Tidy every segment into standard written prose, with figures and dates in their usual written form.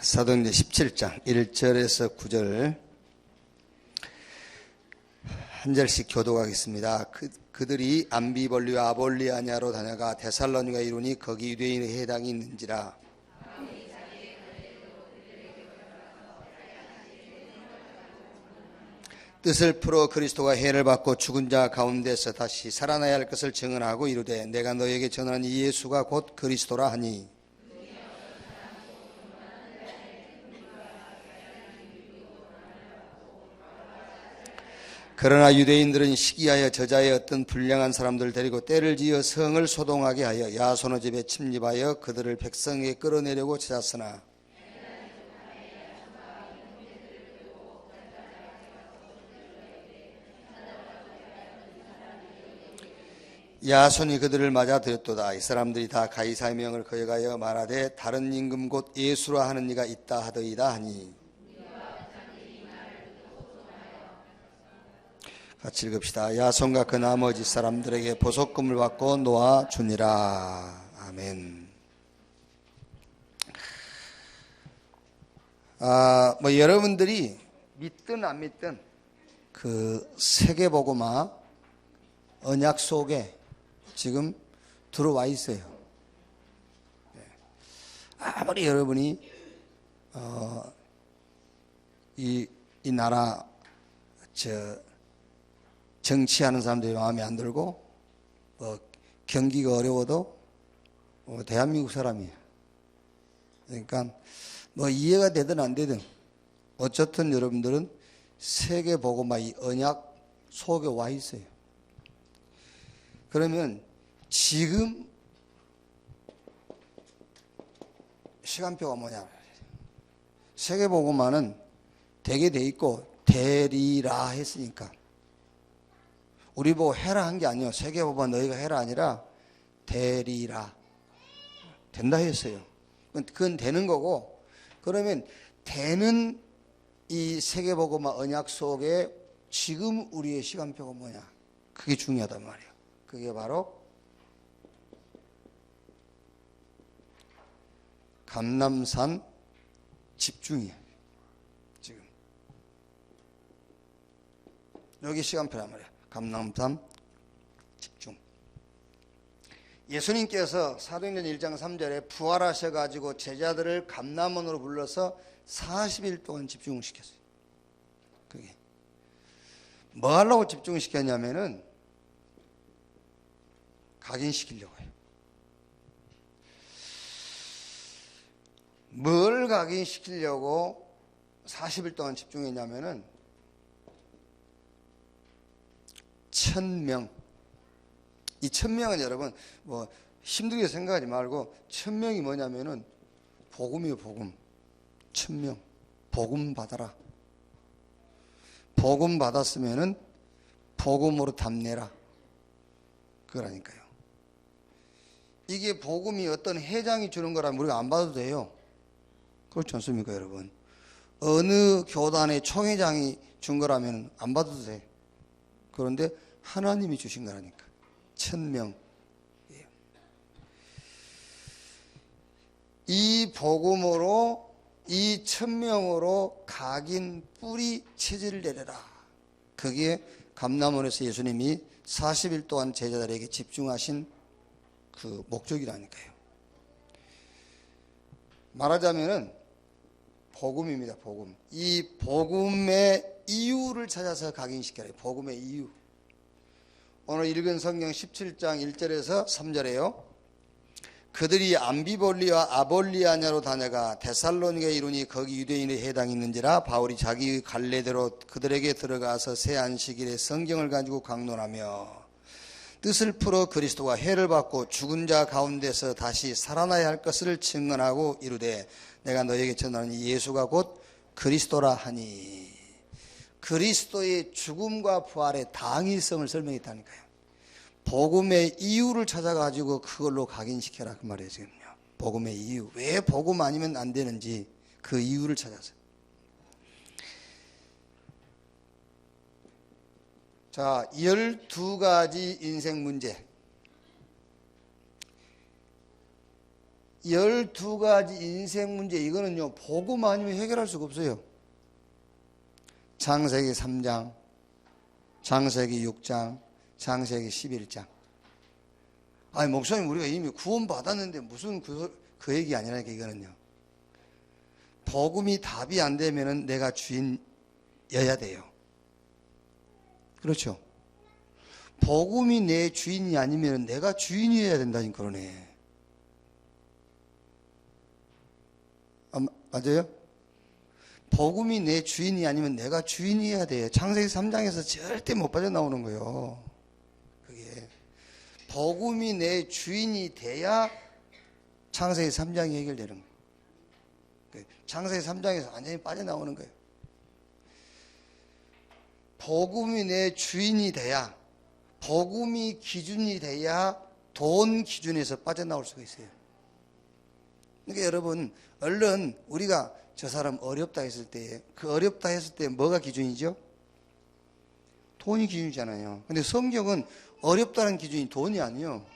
사도행전 17장 1절에서 9절 한 절씩 교독하겠습니다. 그들이 암비볼리와 아볼리아냐로 다녀가 데살로니가에 이르니 거기 유대인의 회당이 있는지라. 뜻을 풀어 그리스도가 해를 받고 죽은 자 가운데서 다시 살아나야 할 것을 증언하고 이르되 내가 너에게 전한 이 예수가 곧 그리스도라 하니, 그러나 유대인들은 시기하여 저자의 어떤 불량한 사람들을 데리고 때를 지어 성을 소동하게 하여 야손의 집에 침입하여 그들을 백성에게 끌어내려고 찾았으나 야손이 그들을 맞아 들였도다. 이 사람들이 다 가이사의 명을 거역하여 말하되 다른 임금 곧 예수라 하는 이가 있다 하더이다 하니. 같이 읽읍시다. 야손과 그 나머지 사람들에게 보석금을 받고 놓아주니라. 아멘. 여러분들이 믿든 안 믿든 그 세계복음화 언약 속에 지금 들어와 있어요. 아무리 여러분이 이 나라 정치하는 사람들이 마음에 안 들고 경기가 어려워도 대한민국 사람이에요. 그러니까 이해가 되든 안 되든 어쨌든 여러분들은 세계복음화 이 언약 속에 와 있어요. 그러면 지금 시간표가 뭐냐? 세계복음화는 되게 돼 있고 되리라 했으니까 우리 보고 해라 한 게 아니에요. 세계복음화 너희가 해라 아니라 되리라. 된다 했어요. 그건 되는 거고, 그러면 되는 이 세계복음화 언약 속에 지금 우리의 시간표가 뭐냐? 그게 중요하단 말이에요. 그게 바로 감람산 집중이에요. 지금 여기 시간표란 말이에요. 감람산 집중. 예수님께서 사도행전 1장 3절에 부활하셔가지고 제자들을 감람원으로 불러서 40일 동안 집중을 시켰어요. 그게 뭐 하려고 집중을 시켰냐면은 각인시키려고 해요. 뭘 각인시키려고 40일 동안 집중했냐면은 1000명. 이 1000명은 여러분 힘들게 생각하지 말고 1000명이 뭐냐면은 복음이에요. 복음. 1000명. 복음 받아라. 복음 받았으면은 복음으로 답내라. 그거라니까요. 이게 복음이 어떤 회장이 주는 거라면 우리가 안 받아도 돼요. 그렇지 않습니까, 여러분? 어느 교단의 총회장이 준 거라면 안 받아도 돼. 그런데 하나님이 주신 거라니까. 1000명. 이 복음으로 이 1000명으로 각인 뿌리 체질을 내려라. 그게 감람원에서 예수님이 40일 동안 제자들에게 집중하신 그 목적이라니까요. 말하자면은 복음입니다. 복음. 이 복음의 이유를 찾아서 각인시켜라. 복음의 이유. 오늘 읽은 성경 17장 1절에서 3절에요. 그들이 암비볼리와 아볼리아냐로 다녀가 데살로니가에 이르니 거기 유대인의 회당이 있는지라. 바울이 자기 갈래대로 그들에게 들어가서 새 안식일에 성경을 가지고 강론하며 뜻을 풀어 그리스도가 해를 받고 죽은 자 가운데서 다시 살아나야 할 것을 증언하고 이르되 내가 너에게 전하는 이 예수가 곧 그리스도라 하니. 그리스도의 죽음과 부활의 당위성을 설명했다니까요. 복음의 이유를 찾아가지고 그걸로 각인시켜라 그 말이에요. 지금요. 복음의 이유. 왜 복음 아니면 안 되는지 그 이유를 찾아서. 자, 12가지 인생 문제. 12가지 인생 문제, 이거는요 복음 아니면 해결할 수가 없어요. 창세기 3장, 창세기 6장, 창세기 11장. 아니 목사님, 우리가 이미 구원 받았는데 무슨 그 얘기 아니라니까. 이거는요 복음이 답이 안 되면은 내가 주인여야 돼요. 그렇죠? 복음이 내 주인이 아니면 내가 주인이어야 된다니까. 그러네. 맞아요? 복음이 내 주인이 아니면 내가 주인이어야 돼요. 창세기 3장에서 절대 못 빠져나오는 거예요. 그게 복음이 내 주인이 돼야 창세기 3장이 해결되는 거예요. 창세기 3장에서 완전히 빠져나오는 거예요. 복음이 내 주인이 돼야, 복음이 기준이 돼야 돈 기준에서 빠져나올 수가 있어요. 그러니까 여러분, 얼른 우리가 저 사람 어렵다 했을 때, 그 어렵다 했을 때 뭐가 기준이죠? 돈이 기준이잖아요. 근데 성경은 어렵다는 기준이 돈이 아니에요.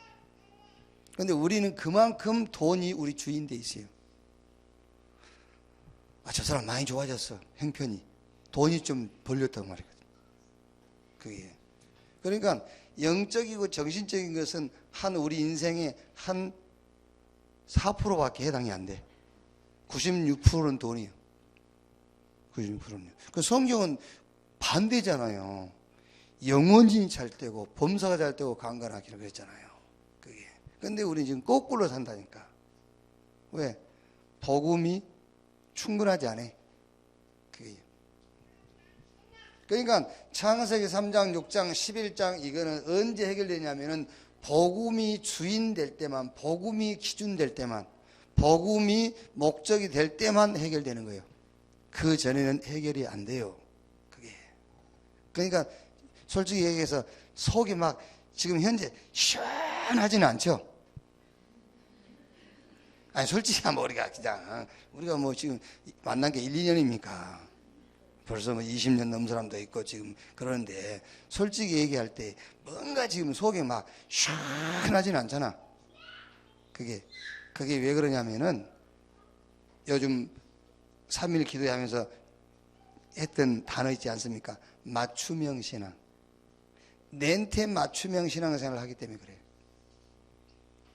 근데 우리는 그만큼 돈이 우리 주인 돼 있어요. 아, 저 사람 많이 좋아졌어. 형편이. 돈이 좀 벌렸단 말이거든. 그게. 그러니까 영적이고 정신적인 것은 우리 인생의 한 4%밖에 해당이 안 돼. 96%는 돈이에요. 96%는. 그 성경은 반대잖아요. 영원히 잘 되고 범사가 잘 되고 강건하기를 그랬잖아요. 그게. 근데 우리 지금 거꾸로 산다니까. 왜? 복음이 충분하지 않아. 그게. 그러니까 창세기 3장, 6장, 11장 이거는 언제 해결되냐면은 복음이 주인 될 때만, 복음이 기준 될 때만, 복음이 목적이 될 때만 해결되는 거예요. 그 전에는 해결이 안 돼요. 그게. 그러니까 솔직히 얘기해서 속이 막 지금 현재 시원하지는 않죠. 아니 솔직히 하면 우리가 뭐 지금 만난 게 1, 2년입니까? 벌써 뭐 20년 넘은 사람도 있고 지금 그러는데, 솔직히 얘기할 때 뭔가 지금 속에 막 시원하지는 않잖아. 그게 왜 그러냐면은 요즘 3일 기도하면서 했던 단어 있지 않습니까? 맞춤형 신앙. 내한테 맞춤형 신앙생활을 하기 때문에 그래요.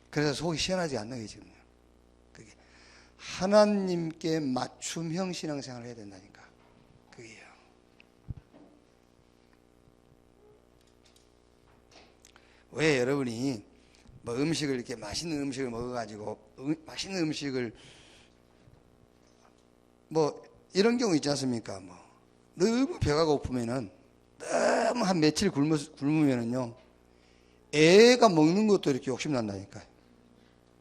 그래서 속이 시원하지 않는 게 지금요. 그게 하나님께 맞춤형 신앙생활을 해야 된다니까. 그게요. 왜 여러분이 뭐 음식을 이렇게 맛있는 음식을 먹어가지고 맛있는 음식을 뭐 이런 경우 있지 않습니까? 뭐 너무 배가 고프면은 너무 한 며칠 굶으면은요 애가 먹는 것도 이렇게 욕심 난다니까.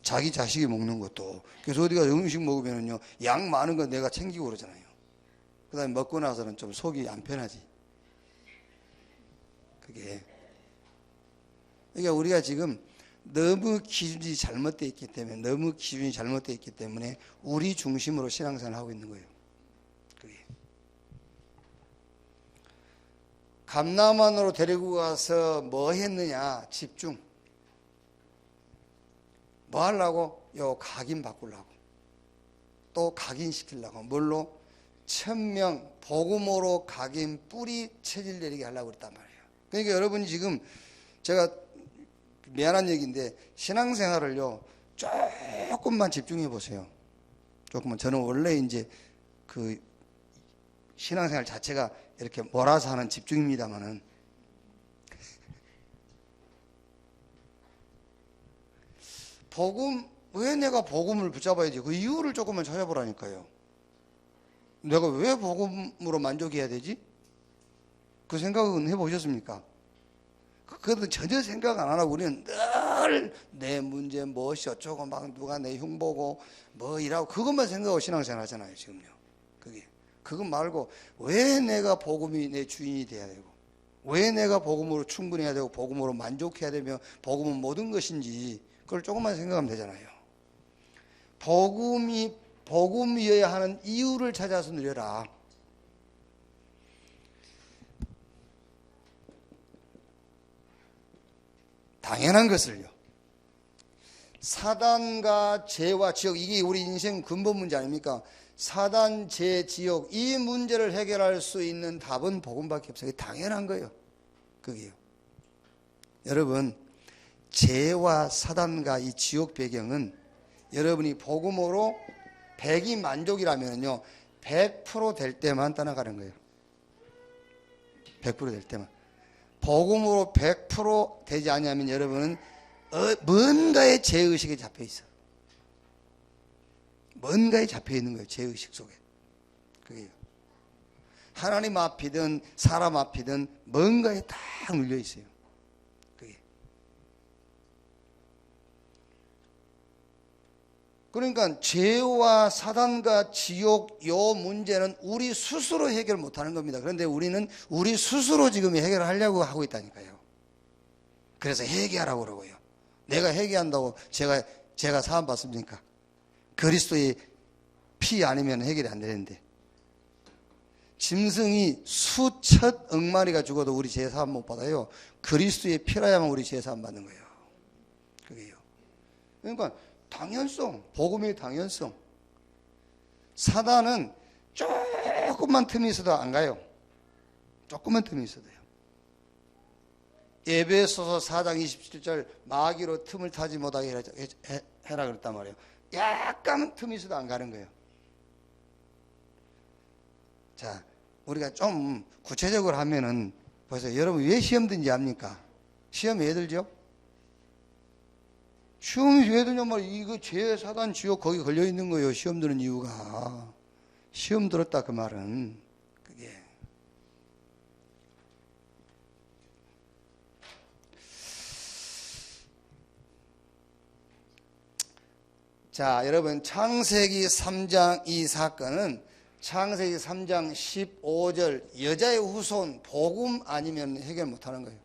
자기 자식이 먹는 것도. 그래서 어디가 음식 먹으면은요 양 많은 거 내가 챙기고 그러잖아요. 그 다음에 먹고 나서는 좀 속이 안 편하지. 그게. 그러니까 우리가 지금 너무 기준이 잘못되어 있기 때문에 우리 중심으로 신앙생활을 하고 있는 거예요. 그게. 감남원으로 데리고 가서 뭐 했느냐? 집중. 뭐 하려고? 각인 바꾸려고. 또 각인시키려고. 뭘로? 천명, 복음으로 각인 뿌리 체질 내리게 하려고 그랬단 말이에요. 그러니까 여러분이 지금, 제가 미안한 얘기인데 신앙생활을요 조금만 집중해 보세요. 조금만. 저는 원래 이제 그 신앙생활 자체가 이렇게 몰아서 하는 집중입니다만은 왜 내가 복음을 붙잡아야지? 그 이유를 조금만 찾아보라니까요. 내가 왜 복음으로 만족해야 되지? 그 생각은 해보셨습니까? 그것도 전혀 생각 안 하고 우리는 늘 내 문제 무엇이 어쩌고 막 누가 내 흉보고 뭐 이라고 그것만 생각하고 신앙생활 하잖아요 지금요. 그거 말고 왜 내가 복음이 내 주인이 돼야 되고, 왜 내가 복음으로 충분해야 되고 복음으로 만족해야 되며 복음은 모든 것인지 그걸 조금만 생각하면 되잖아요. 복음이어야 하는 이유를 찾아서 누려라. 당연한 것을요. 사단과 죄와 지옥, 이게 우리 인생 근본 문제 아닙니까? 사단, 죄, 지옥, 이 문제를 해결할 수 있는 답은 복음밖에 없어요. 당연한 거예요. 그게요. 여러분, 죄와 사단과 이 지옥 배경은 여러분이 복음으로 100이 만족이라면요 100% 될 때만 떠나가는 거예요. 100% 될 때만. 복음으로 100% 되지 않으면 여러분은 뭔가의 죄의식에 잡혀 있어. 뭔가에 잡혀 있는 거예요. 죄의식 속에. 그게요. 하나님 앞이든 사람 앞이든 뭔가에 딱 눌려 있어요. 그게. 그러니까 죄와 사단과 지옥 요 문제는 우리 스스로 해결 못하는 겁니다. 그런데 우리는 우리 스스로 지금 해결하려고 하고 있다니까요. 그래서 회개하라고 그러고요. 내가 회개한다고 제가 사함 받습니까? 그리스도의 피 아니면 해결이 안 되는데, 짐승이 수천 억마리가 죽어도 우리 죄 사함 못 받아요. 그리스도의 피라야만 우리 죄 사함 받는 거예요. 그게요. 그러니까 당연성, 복음의 당연성. 사단은 조금만 틈이 있어도 안 가요. 조금만 틈이 있어도요. 에베소서 4장 27절 마귀로 틈을 타지 못하게 해라 그랬단 말이에요. 약간 틈이 있어도 안 가는 거예요. 자, 우리가 좀 구체적으로 하면은 보세요. 여러분 왜 시험 든지 압니까? 시험 왜 들죠? 시험이 왜 드냐 말이에요. 이거 죄, 사단, 지옥 거기 걸려 있는 거예요. 시험 드는 이유가. 시험 들었다 그 말은 그게. 자, 여러분 창세기 3장 이 사건은 창세기 3장 15절 여자의 후손 복음 아니면 해결 못하는 거예요.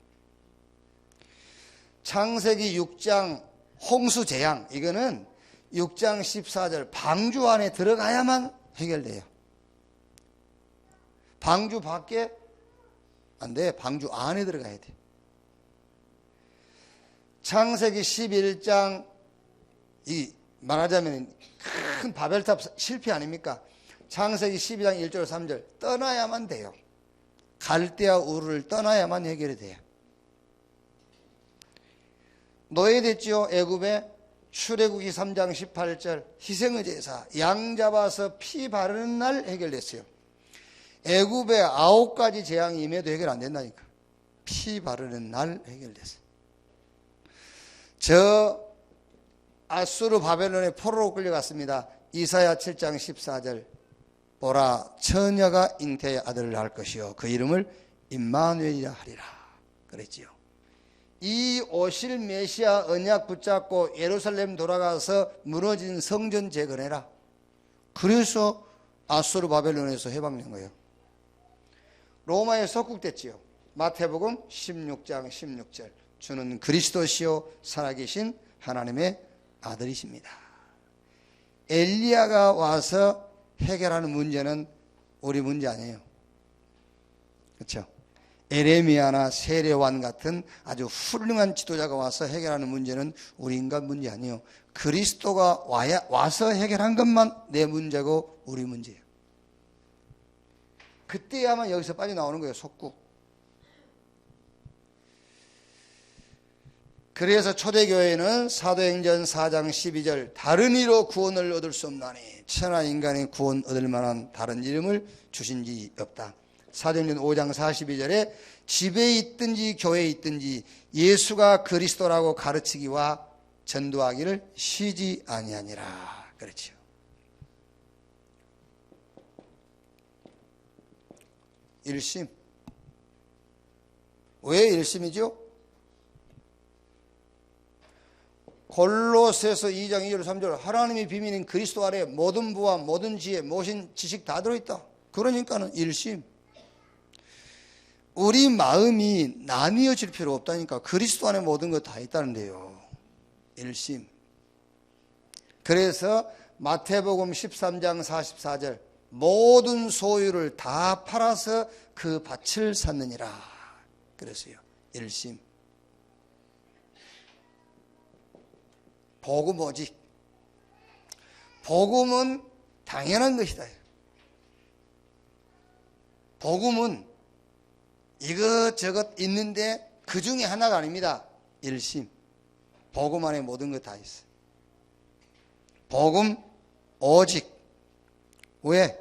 창세기 6장 홍수 재앙 이거는 6장 14절 방주 안에 들어가야만 해결돼요. 방주 밖에 안 돼. 방주 안에 들어가야 돼. 창세기 11장 이 말하자면 큰 바벨탑 실패 아닙니까? 창세기 12장 1절 3절 떠나야만 돼요. 갈대아 우르를 떠나야만 해결이 돼요. 노예됐지요. 애굽에 출애굽기 3장 18절 희생의 제사 양 잡아서 피 바르는 날 해결됐어요. 애굽에 9가지 재앙이 임해도 해결 안 된다니까. 피 바르는 날 해결됐어요. 저 아수르 바벨론의 포로로 끌려갔습니다. 이사야 7장 14절 보라 처녀가 잉태의 아들을 낳을 것이요 그 이름을 임마누엘이라 하리라 그랬지요. 이 오실 메시아 언약 붙잡고 예루살렘 돌아가서 무너진 성전 재건해라. 그래서 아수르 바벨론에서 해방된 거예요. 로마에 속국됐지요. 마태복음 16장 16절 주는 그리스도시요 살아계신 하나님의 아들이십니다. 엘리야가 와서 해결하는 문제는 우리 문제 아니에요. 그렇죠? 에레미야나 세례완 같은 아주 훌륭한 지도자가 와서 해결하는 문제는 우리 인간 문제 아니에요. 그리스도가 와서 해결한 것만 내 문제고 우리 문제예요. 그때야만 여기서 빠져나오는 거예요. 속국. 그래서 초대교회는 사도행전 4장 12절 다른 이로 구원을 얻을 수 없나니 천하 인간의 구원 얻을 만한 다른 이름을 주신 지 없다. 사도행전 5장 42절에 집에 있든지 교회에 있든지 예수가 그리스도라고 가르치기와 전도하기를 쉬지 아니하니라. 그렇죠. 일심. 왜 일심이죠? 골로새서 2장 2절 3절 하나님의 비밀인 그리스도 아래 모든 부와 모든 지혜 모든 지식 다 들어있다. 그러니까는 일심. 우리 마음이 나뉘어질 필요 없다니까. 그리스도 안에 모든 것 다 있다는데요. 일심. 그래서 마태복음 13장 44절 모든 소유를 다 팔아서 그 밭을 샀느니라 그랬어요. 일심. 복음 오직. 복음은 당연한 것이다. 복음은 이것저것 있는데 그 중에 하나가 아닙니다. 일심. 복음 안에 모든 것 다 있어요. 복음 오직. 왜?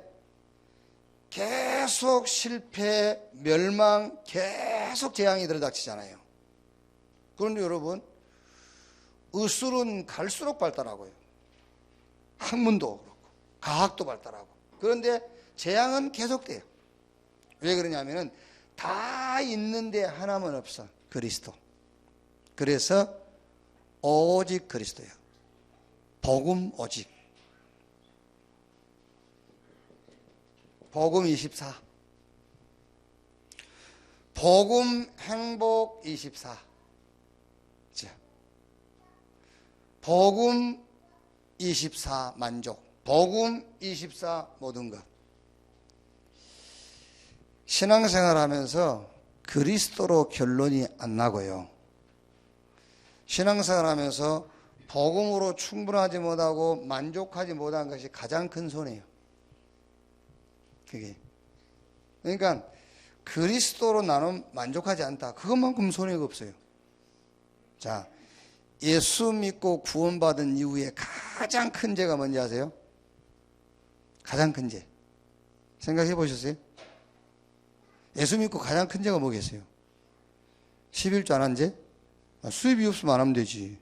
계속 실패, 멸망, 계속 재앙이 들어닥치잖아요. 그런데 여러분, 의술은 갈수록 발달하고요. 학문도 그렇고, 과학도 발달하고. 그런데 재앙은 계속돼요. 왜 그러냐면은 다 있는데 하나만 없어. 그리스도. 그래서 오직 그리스도예요. 복음 오직. 복음 24. 복음 행복 24. 자, 복음 24 만족. 복음 24 모든 것. 신앙생활 하면서 그리스도로 결론이 안 나고요. 신앙생활 하면서 복음으로 충분하지 못하고 만족하지 못한 것이 가장 큰 손해예요. 그게. 그러니까 그리스도로 나는 만족하지 않다. 그것만큼 손해가 없어요. 자, 예수 믿고 구원받은 이후에 가장 큰 죄가 뭔지 아세요? 가장 큰 죄. 생각해 보셨어요? 예수 믿고 가장 큰 죄가 뭐겠어요? 11조 안 한 죄? 수입이 없으면 안 하면 되지.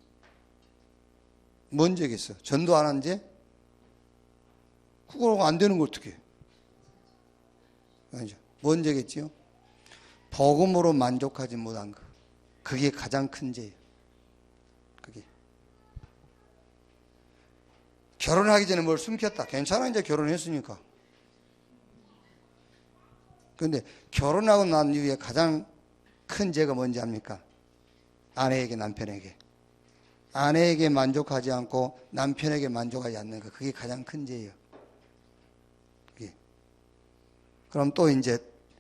뭔 죄겠어? 전도 안 한 죄? 그거 안 되는 걸 어떻게 해? 뭔 죄겠지요? 복음으로 만족하지 못한 거. 그게 가장 큰 죄예요. 그게. 결혼하기 전에 뭘 숨겼다. 괜찮아, 이제 결혼했으니까. 그런데 결혼하고 난 이후에 가장 큰 죄가 뭔지 압니까? 아내에게, 남편에게. 아내에게 만족하지 않고 남편에게 만족하지 않는 거. 그게 가장 큰 죄예요. 그게. 그럼 또 이제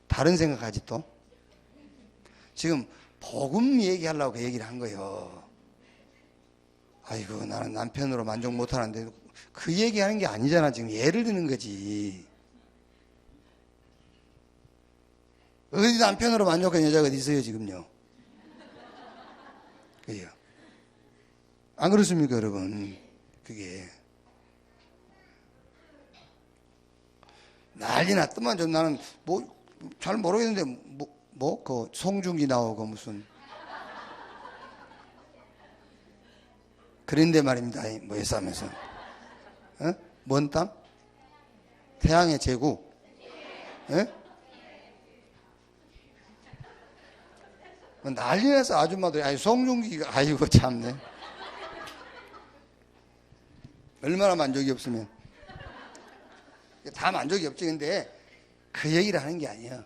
다른 생각하지 또. 지금 복음 얘기하려고 그 얘기를 한 거예요. 아이고, 나는 남편으로 만족 못하는데 그 얘기하는 게 아니잖아. 지금 예를 드는 거지. 어디 남편으로 만족한 여자가 어디 있어요 지금요? 그게요. 안 그렇습니까 여러분? 그게 난리 났더만. 좀 나는 뭐 잘 모르겠는데 그 송중기 나오고 무슨 그런데 말입니다. 뭐였어 하면서 어? 뭔 땅? 태양의 제구. 예? 난리 나서 아줌마들이, 아니, 송중기가, 아이고, 참네. 얼마나 만족이 없으면. 다 만족이 없지. 근데 그 얘기를 하는 게 아니에요.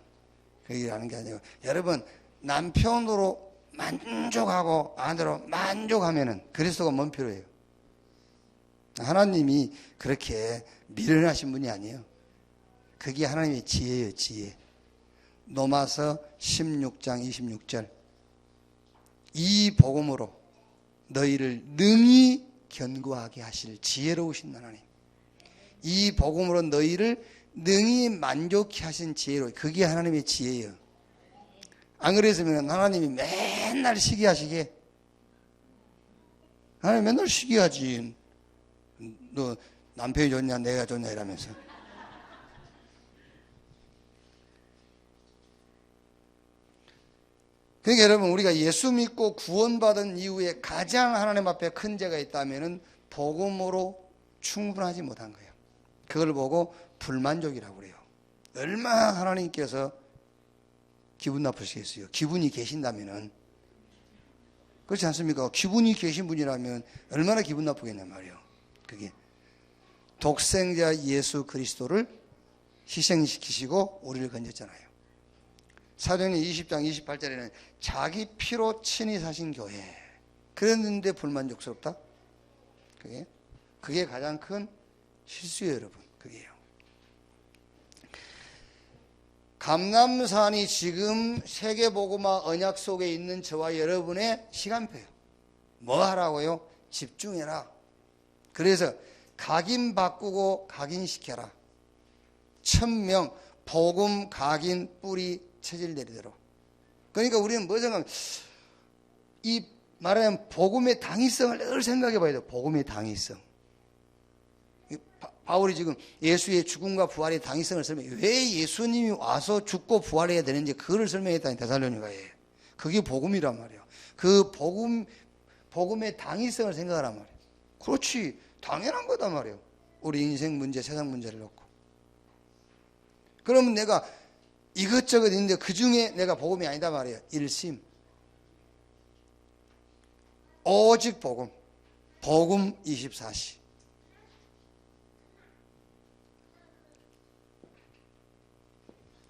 그 얘기를 하는 게 아니고. 여러분, 남편으로 만족하고 아내로 만족하면은 그리스도가 뭔 필요해요? 하나님이 그렇게 미련하신 분이 아니에요. 그게 하나님의 지혜예요, 지혜. 로마서 16장 26절. 이 복음으로 너희를 능히 견고하게 하실 지혜로우신 하나님. 이 복음으로 너희를 능히 만족케 하신 지혜로. 그게 하나님의 지혜예요. 안 그랬으면 하나님이 맨날 시기하시게. 하나님 맨날 시기하지. 너 남편이 좋냐 내가 좋냐 이러면서. 그러니까 여러분, 우리가 예수 믿고 구원받은 이후에 가장 하나님 앞에 큰 죄가 있다면은 복음으로 충분하지 못한 거예요. 그걸 보고 불만족이라고 그래요. 얼마나 하나님께서 기분 나쁘시겠어요. 기분이 계신다면은. 그렇지 않습니까? 기분이 계신 분이라면 얼마나 기분 나쁘겠냐 말이에요. 그게 독생자 예수 그리스도를 희생시키시고 우리를 건졌잖아요. 사도행전 20장 28절에는 자기 피로 친히 사신 교회. 그랬는데 불만족스럽다? 그게 가장 큰 실수예요, 여러분. 그게요. 감람산이 지금 세계복음화 언약 속에 있는 저와 여러분의 시간표예요. 뭐 하라고요? 집중해라. 그래서 각인 바꾸고 각인시켜라. 천명, 복음, 각인, 뿌리, 체질 내리도록. 그러니까 우리는 뭐 생각하면, 이 말하자면 복음의 당위성을 늘 생각해 봐야 돼요. 복음의 당위성. 바울이 지금 예수의 죽음과 부활의 당위성을 설명해. 왜 예수님이 와서 죽고 부활해야 되는지 그걸 설명했다니, 데살로니가에. 그게 복음이란 말이에요. 그 복음의 당위성을 생각하란 말이에요. 그렇지, 당연한 거다 말이에요. 우리 인생 문제, 세상 문제를 놓고. 그러면 내가 이것저것 있는데 그 중에 내가 복음이 아니다 말이에요. 일심. 오직 복음. 복음 24시.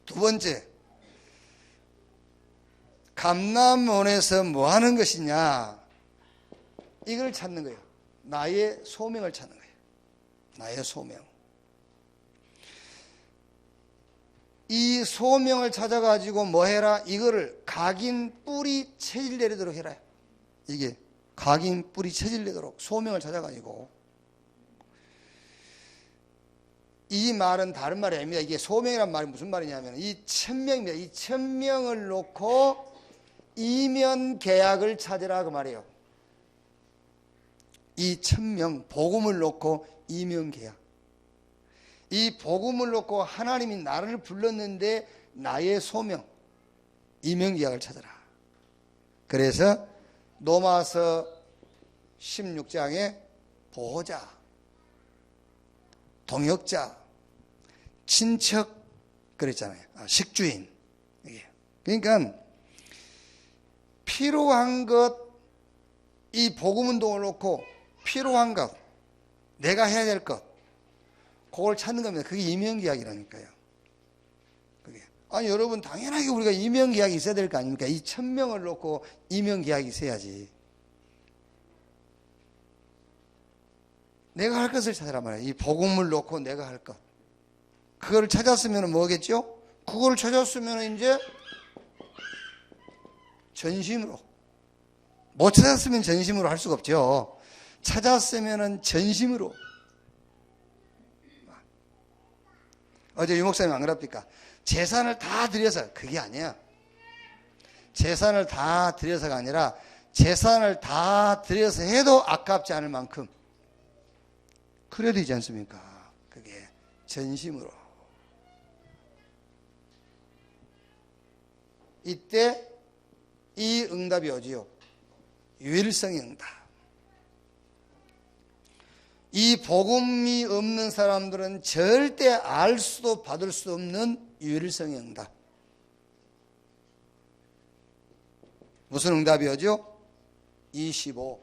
두 번째, 감람원에서 뭐 하는 것이냐? 이걸 찾는 거예요. 나의 소명을 찾는 거예요. 나의 소명. 이 소명을 찾아가지고 뭐 해라? 이거를 각인, 뿌리, 체질 내리도록 해라. 이게 각인, 뿌리, 체질 내도록 소명을 찾아가지고. 이 말은 다른 말이 아닙니다. 이게 소명이란 말이 무슨 말이냐면 이 천명입니다. 이 천명을 놓고 이면 계약을 찾으라 그 말이에요. 이 천명, 복음을 놓고 이면 계약. 이 복음을 놓고 하나님이 나를 불렀는데 나의 소명, 이면 계약을 찾아라. 그래서 로마서 16장에 보호자, 동역자, 친척 그랬잖아요. 식주인. 그러니까 필요한 것, 이 복음 운동을 놓고 필요한 것, 내가 해야 될 것, 그걸 찾는 겁니다. 그게 이명계약이라니까요. 그게. 아니 여러분, 당연하게 우리가 이명계약이 있어야 될 거 아닙니까? 이 천명을 놓고 이명계약이 있어야지. 내가 할 것을 찾으란 말이에요. 이 복음을 놓고 내가 할 것. 그걸 찾았으면 뭐겠죠? 그걸 찾았으면 이제 전심으로. 못 찾았으면 전심으로 할 수가 없죠. 찾았으면 전심으로. 어제 유목사님 안 그럽니까? 재산을 다 들여서, 그게 아니야. 재산을 다 들여서가 아니라 재산을 다 들여서 해도 아깝지 않을 만큼 그래야 되지 않습니까? 그게 전심으로. 이때 이 응답이 오지요. 유일성의 응답. 이 복음이 없는 사람들은 절대 알 수도 받을 수 없는 유일성의 응답. 무슨 응답이 오죠? 25.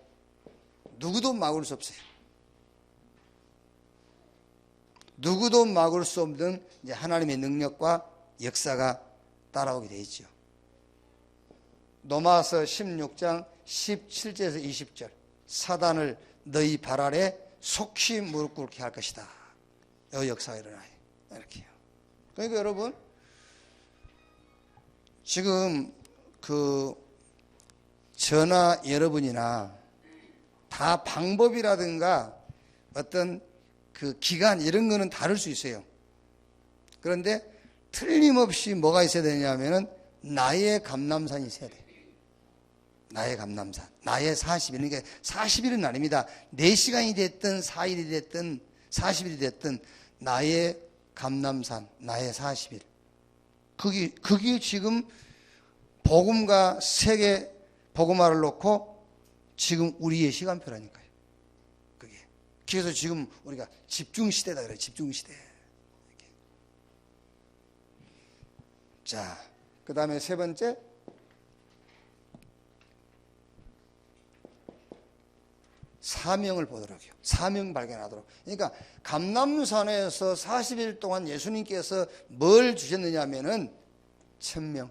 누구도 막을 수 없어요. 누구도 막을 수 없는 이제 하나님의 능력과 역사가 따라오게 되어 있죠. 로마서 16장 17절에서 20절. 사단을 너희 발 아래 속히 무릎 꿇게 할 것이다. 이 역사가 일어나요. 이렇게요. 그러니까 여러분, 지금 저나 여러분이나 다 방법이라든가 어떤 그 기간 이런 거는 다를 수 있어요. 그런데 틀림없이 뭐가 있어야 되냐면은 나의 감람산이 있어야 돼. 나의 감람산. 나의 40일. 그러니까 40일은 아닙니다. 4시간이 됐든 4일이 됐든 40일이 됐든 나의 감람산, 나의 40일. 그게 지금 복음과 세계 복음화를 놓고 지금 우리의 시간표라니까요. 그게. 그래서 지금 우리가 집중시대다 그래요. 집중시대. 자, 그 다음에 세 번째. 사명을 보도록 해요. 사명 발견하도록. 그러니까 감람산에서 40일 동안 예수님께서 뭘 주셨느냐 하면은 천명.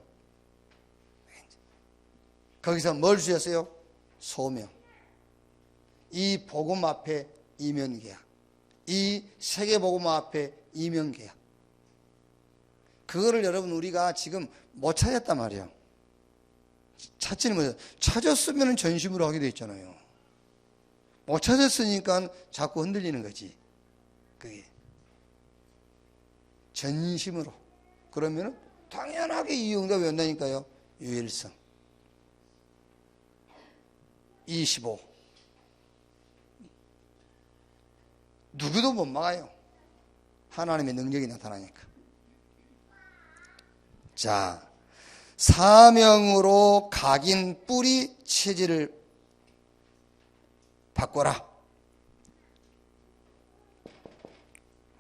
거기서 뭘 주셨어요? 소명. 이 복음 앞에 이면계약. 이 세계복음 앞에 이면계약. 그거를 여러분 우리가 지금 못 찾았단 말이에요. 찾지는 못해요. 찾았으면 전심으로 하게 돼 있잖아요. 못 찾았으니까 자꾸 흔들리는 거지. 그게 전심으로 그러면 당연하게 이 응답이 온다니까요. 유일성 25 누구도 못 막아요. 하나님의 능력이 나타나니까. 자, 사명으로 각인 뿌리 체질을 바꿔라.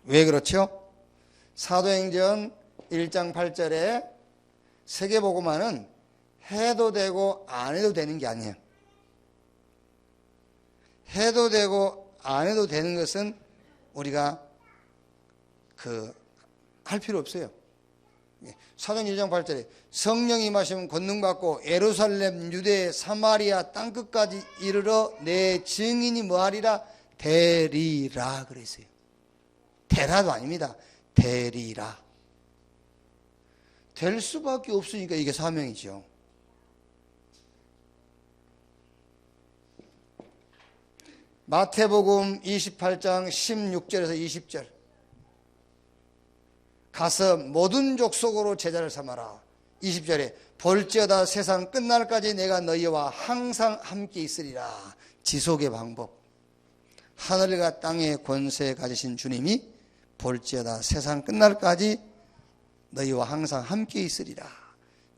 왜 그렇죠? 사도행전 1장 8절에 세계복음화는 해도 되고 안 해도 되는 게 아니에요. 해도 되고 안 해도 되는 것은 우리가 할 필요 없어요. 사도행전 1장 8절에 성령이 임하시면 권능받고 예루살렘, 유대, 사마리아 땅끝까지 이르러 내 증인이 뭐하리라? 되리라 그랬어요. 되라도 아닙니다. 되리라. 될 수밖에 없으니까 이게 사명이죠. 마태복음 28장 16절에서 20절 가서 모든 족속으로 제자를 삼아라. 20절에 볼지어다 세상 끝날까지 내가 너희와 항상 함께 있으리라. 지속의 방법. 하늘과 땅의 권세 가지신 주님이 볼지어다 세상 끝날까지 너희와 항상 함께 있으리라.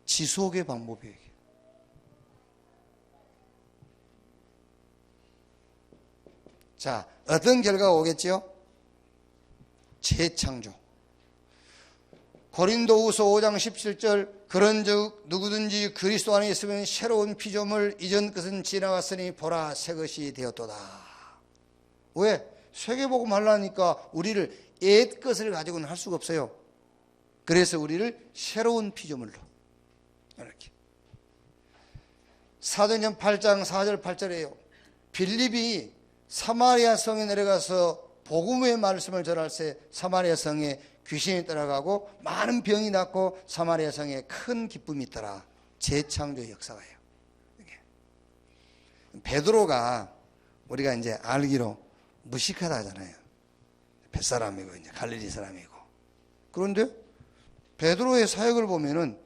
지속의 방법이에요. 자, 어떤 결과가 오겠죠? 재창조. 고린도후서 5장 17절 그런즉 누구든지 그리스도 안에 있으면 새로운 피조물 이전 것은 지나갔으니 보라 새 것이 되었도다. 왜? 세계복음 하려니까 우리를 옛 것을 가지고는 할 수가 없어요. 그래서 우리를 새로운 피조물로 이렇게. 사도행전 8장 4절 8절이에요. 빌립이 사마리아 성에 내려가서 복음의 말씀을 전할 때 사마리아 성에 귀신이 따라가고 많은 병이 낫고 사마리아 성에 큰 기쁨이 있더라. 재창조의 역사가요. 베드로가 우리가 이제 알기로 무식하다 하잖아요. 뱃사람이고 이제 갈릴리 사람이고. 그런데 베드로의 사역을 보면은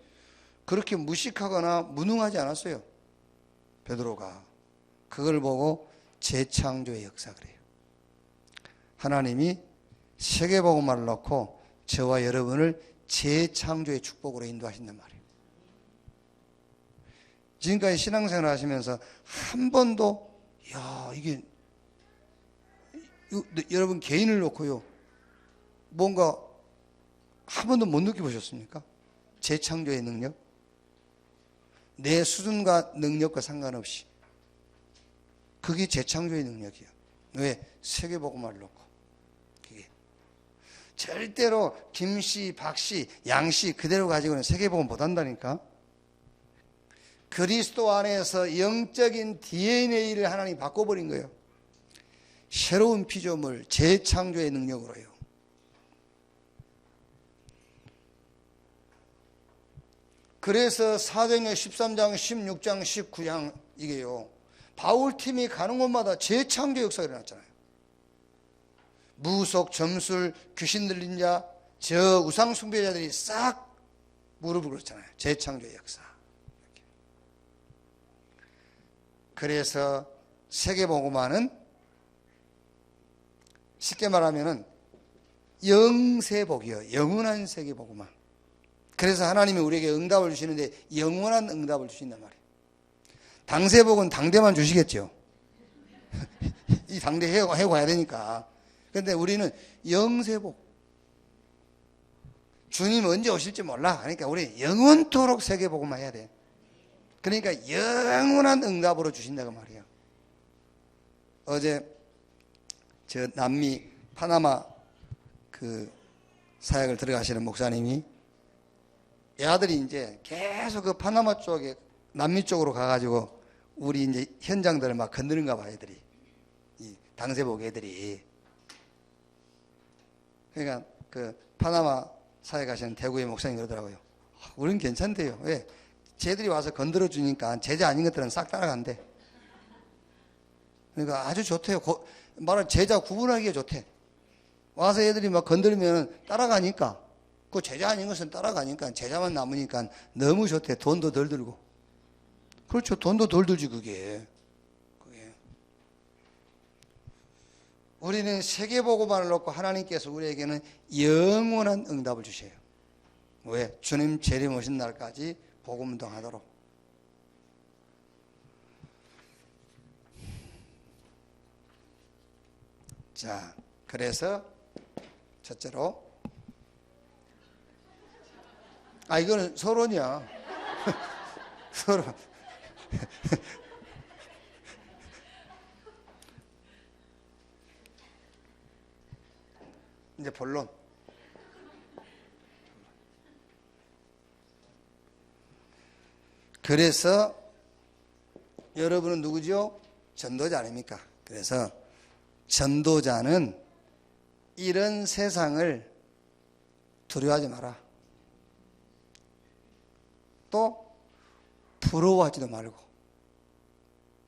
그렇게 무식하거나 무능하지 않았어요. 베드로가 그걸 보고 재창조의 역사 그래요. 하나님이 세계복음화를 넣고 저와 여러분을 재창조의 축복으로 인도하신단 말이에요. 지금까지 신앙생활 하시면서 한 번도 이게 여러분 개인을 놓고요 뭔가 한 번도 못 느껴보셨습니까? 재창조의 능력? 내 수준과 능력과 상관없이 그게 재창조의 능력이에요. 왜? 세계복음화를 놓고 그게 절대로 김씨, 박씨, 양씨 그대로 가지고는 세계복음 못한다니까. 그리스도 안에서 영적인 DNA를 하나님이 바꿔버린 거예요. 새로운 피조물, 재창조의 능력으로요. 그래서 사도행전 13장, 16장, 19장 이게요. 바울팀이 가는 곳마다 재창조 역사가 일어났잖아요. 무속, 점술, 귀신 들린 자, 저 우상 숭배자들이 싹 무릎을 꿇었잖아요. 재창조의 역사. 그래서 세계복음화는 쉽게 말하면은 영세복이요. 영원한 세계복음화. 그래서 하나님이 우리에게 응답을 주시는데 영원한 응답을 주신단 말이에요. 당세복은 당대만 주시겠죠. 이 당대 해고 가야 되니까. 그런데 우리는 영세복. 주님 언제 오실지 몰라. 그러니까 우리 영원토록 세계복음화 해야 돼. 그러니까 영원한 응답으로 주신다고 말이에요. 어제 저 남미 파나마 그 사역을 들어가시는 목사님이 애들이 이제 계속 그 파나마 쪽에 남미 쪽으로 가가지고 우리 이제 현장들을 막 건드는가 봐 애들이 이 당세복 애들이. 그러니까 그 파나마 사역 가시는 대구의 목사님 그러더라고요. 우린 괜찮대요. 왜? 쟤들이 와서 건드려 주니까 제자 아닌 것들은 싹 따라간대. 그러니까 아주 좋대요. 말은 제자 구분하기가 좋대. 와서 애들이 막 건드리면 따라가니까, 그 제자 아닌 것은 따라가니까, 제자만 남으니까 너무 좋대. 돈도 덜 들고. 그렇죠. 돈도 덜 들지, 그게. 우리는 세계보고만을 놓고 하나님께서 우리에게는 영원한 응답을 주셔요. 왜? 주님 재림 오신 날까지 복음운동하도록. 자, 그래서 첫째로, 이거는 서론이야. 서론. 이제 본론. 그래서 여러분은 누구죠? 전도자 아닙니까? 그래서 전도자는 이런 세상을 두려워하지 마라. 또 부러워하지도 말고.